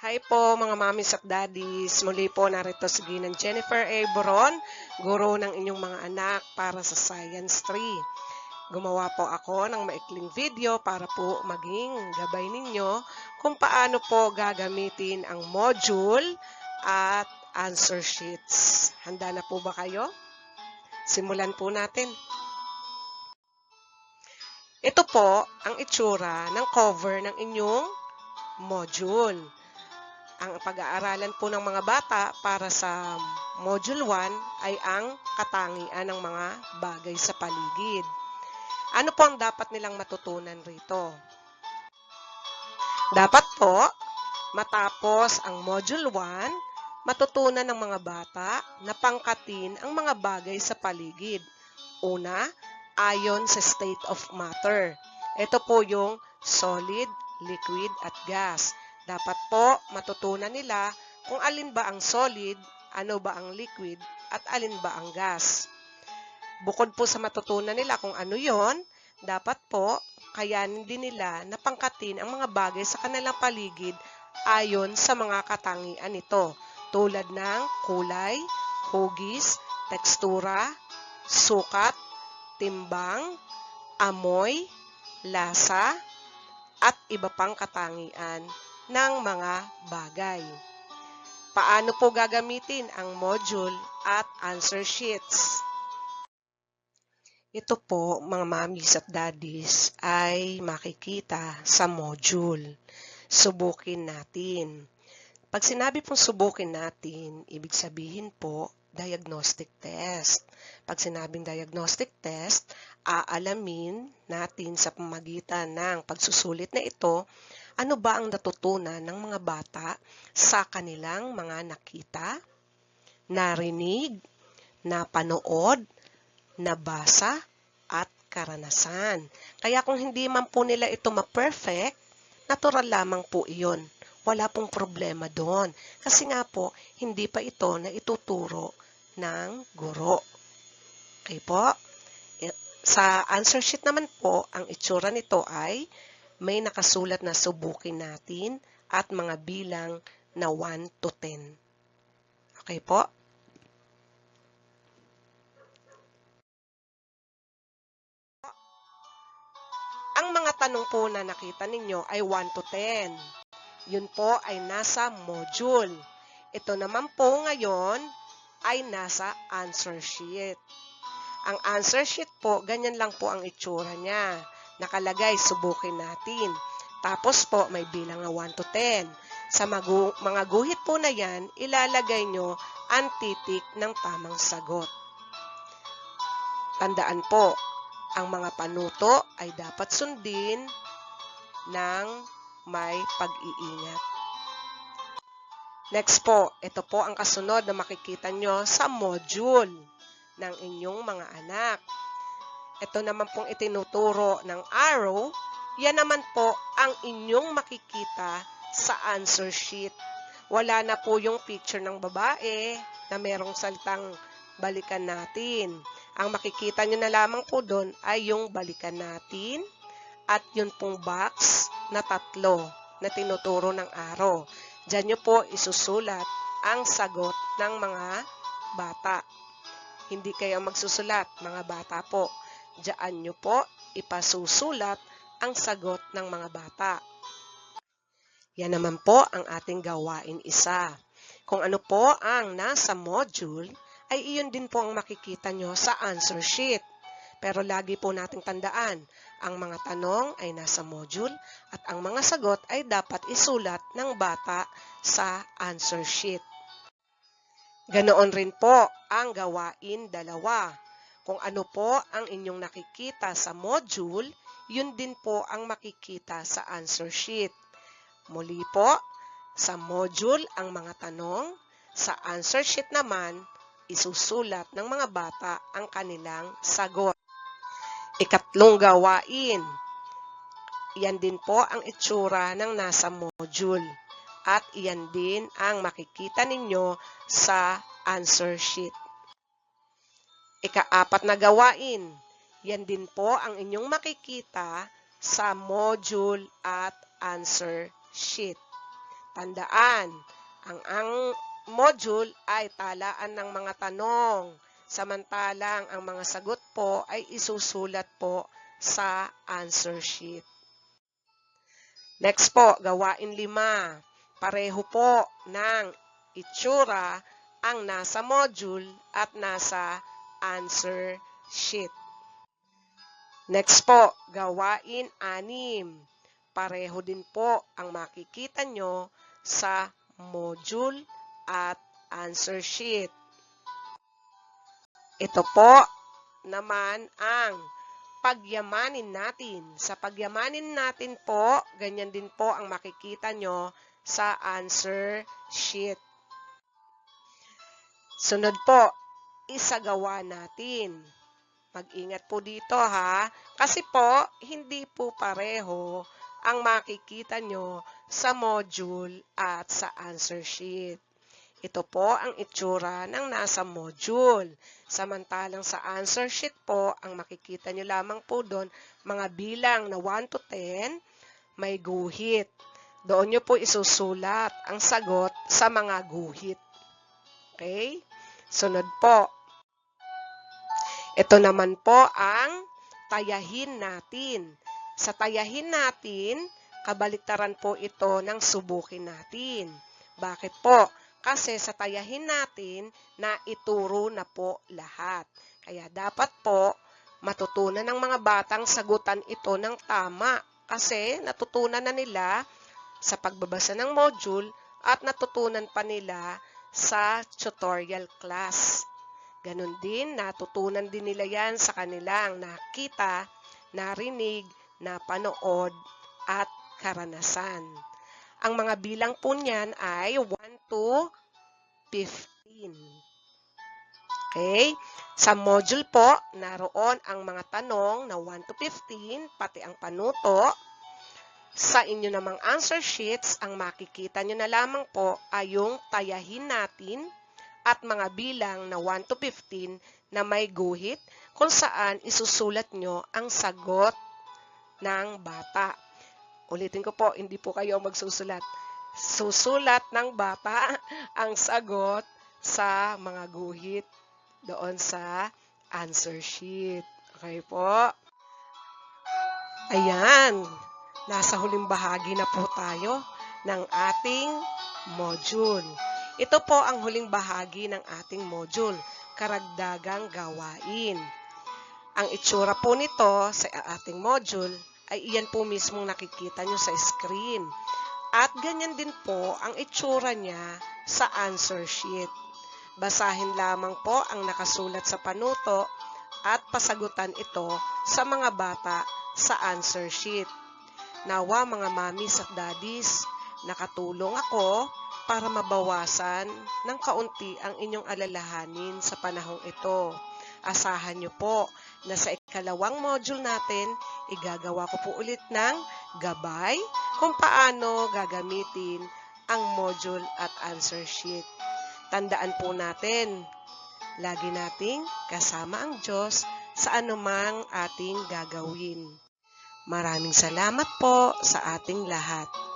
Hi po mga mommies at daddies. Muli po narito si Ginang Jennifer A. Boron, guro ng inyong mga anak para sa Science 3. Gumawa po ako ng maikling video para po maging gabay ninyo kung paano po gagamitin ang module at answer sheets. Handa na po ba kayo? Simulan po natin. Ito po ang itsura ng cover ng inyong module. Ang pag-aaralan po ng mga bata para sa Module 1 ay ang katangian ng mga bagay sa paligid. Ano po ang dapat nilang matutunan rito? Dapat po, matapos ang Module 1, matutunan ng mga bata na pangkatin ang mga bagay sa paligid. Una, ayon sa state of matter. Ito po yung solid, liquid, at gas. Dapat po matutunan nila kung alin ba ang solid, ano ba ang liquid, at alin ba ang gas. Bukod po sa matutunan nila kung ano yon, dapat po kayanin din nila na pangkatin ang mga bagay sa kanilang paligid ayon sa mga katangian nito, tulad ng kulay, hugis, tekstura, sukat, timbang, amoy, lasa, at iba pang katangian ng mga bagay. Paano po gagamitin ang module at answer sheets? Ito po, mga mommies at daddies, ay makikita sa module. Subukin natin. Pag sinabi pong subukin natin, ibig sabihin po, diagnostic test. Pag sinabing diagnostic test, aalamin natin sa pamamagitan ng pagsusulit na ito, ano ba ang natutunan ng mga bata sa kanilang mga nakita, narinig, napanood, nabasa, at karanasan. Kaya kung hindi man po nila ito ma-perfect, natural lamang po iyon. Wala pong problema doon. Kasi nga po, hindi pa ito na ituturo ng guro. Okay po? Sa answer sheet naman po, ang itsura nito ay may nakasulat na subukin natin at mga bilang na 1 to 10. Okay po? Ang mga tanong po na nakita ninyo ay 1 to 10. Yun po ay nasa module. Ito naman po ngayon ay nasa answer sheet. Ang answer sheet po, ganyan lang po ang itsura niya. Nakalagay, subukin natin. Tapos po, may bilang na 1 to 10. Sa mga guhit po na yan, ilalagay nyo ang titik ng tamang sagot. Tandaan po, ang mga panuto ay dapat sundin ng may pag-iingat. Next po, ito po ang kasunod na makikita nyo sa module ng inyong mga anak. Ito naman pong itinuturo ng arrow, yan naman po ang inyong makikita sa answer sheet. Wala na po yung picture ng babae na merong salitang balikan natin. Ang makikita nyo na lamang po doon ay yung balikan natin at yun pong box na 3 na tinuturo ng arrow. Diyan nyo po isusulat ang sagot ng mga bata. Hindi kayo magsusulat, mga bata po. Diyan nyo po ipasusulat ang sagot ng mga bata. Yan naman po ang ating gawain isa. Kung ano po ang nasa module, ay iyon din po ang makikita nyo sa answer sheet. Pero lagi po nating tandaan, ang mga tanong ay nasa module at ang mga sagot ay dapat isulat ng bata sa answer sheet. Ganoon rin po ang gawain 2. Kung ano po ang inyong nakikita sa module, yun din po ang makikita sa answer sheet. Muli po, sa module ang mga tanong, sa answer sheet naman, isusulat ng mga bata ang kanilang sagot. Ikatlong gawain, iyan din po ang itsura ng nasa module. At iyan din ang makikita ninyo sa answer sheet. Ika-4 na gawain, yan din po ang inyong makikita sa module at answer sheet. Tandaan, ang module ay talaan ng mga tanong, samantalang ang mga sagot po ay isusulat po sa answer sheet. Next po, gawain 5. Pareho po ng itsura ang nasa module at nasa answer sheet. Next po, gawain 6. Pareho din po ang makikita nyo sa module at answer sheet. Ito po naman ang pagyamanin natin. Sa pagyamanin natin po, ganyan din po ang makikita nyo sa answer sheet. Sunod po, isagawa natin. Mag-ingat po dito ha, kasi po hindi po pareho ang makikita nyo sa module at sa answer sheet. Ito po ang itsura ng nasa module. Samantalang sa answer sheet po, ang makikita nyo lamang po doon, mga bilang na 1 to 10, may guhit. Doon nyo po isusulat ang sagot sa mga guhit. Okay? Sunod po. Ito naman po ang tayahin natin. Sa tayahin natin, kabaliktaran po ito ng subukin natin. Bakit po? Kasi sa tayahin natin, na ituro na po lahat. Kaya dapat po, matutunan ng mga batang sagutan ito ng tama. Kasi natutunan na nila sa pagbabasa ng module at natutunan pa nila sa tutorial class. Ganon din, natutunan din nila yan sa kanilang nakita, narinig, napanood, at karanasan. Ang mga bilang po niyan ay 1 to 15. Okay? Sa module po, naroon ang mga tanong na 1 to 15, pati ang panuto. Sa inyo namang answer sheets, ang makikita nyo na lamang po ay yung tayahin natin at mga bilang na 1 to 15 na may guhit kung saan isusulat nyo ang sagot ng bata. Ulitin ko po, hindi po kayo magsusulat. Susulat ng bata ang sagot sa mga guhit doon sa answer sheet. Okay po? Ayan. Nasa huling bahagi na po tayo ng ating module. Ito po ang huling bahagi ng ating module, karagdagang gawain. Ang itsura po nito sa ating module ay iyan po mismong nakikita nyo sa screen. At ganyan din po ang itsura niya sa answer sheet. Basahin lamang po ang nakasulat sa panuto at pasagutan ito sa mga bata sa answer sheet. Nawa mga mamis at daddies, nakatulong ako para mabawasan ng kaunti ang inyong alalahanin sa panahong ito. Asahan nyo po na sa ikalawang module natin, igagawa ko po ulit ng gabay kung paano gagamitin ang module at answer sheet. Tandaan po natin, lagi nating kasama ang Diyos sa anumang ating gagawin. Maraming salamat po sa ating lahat.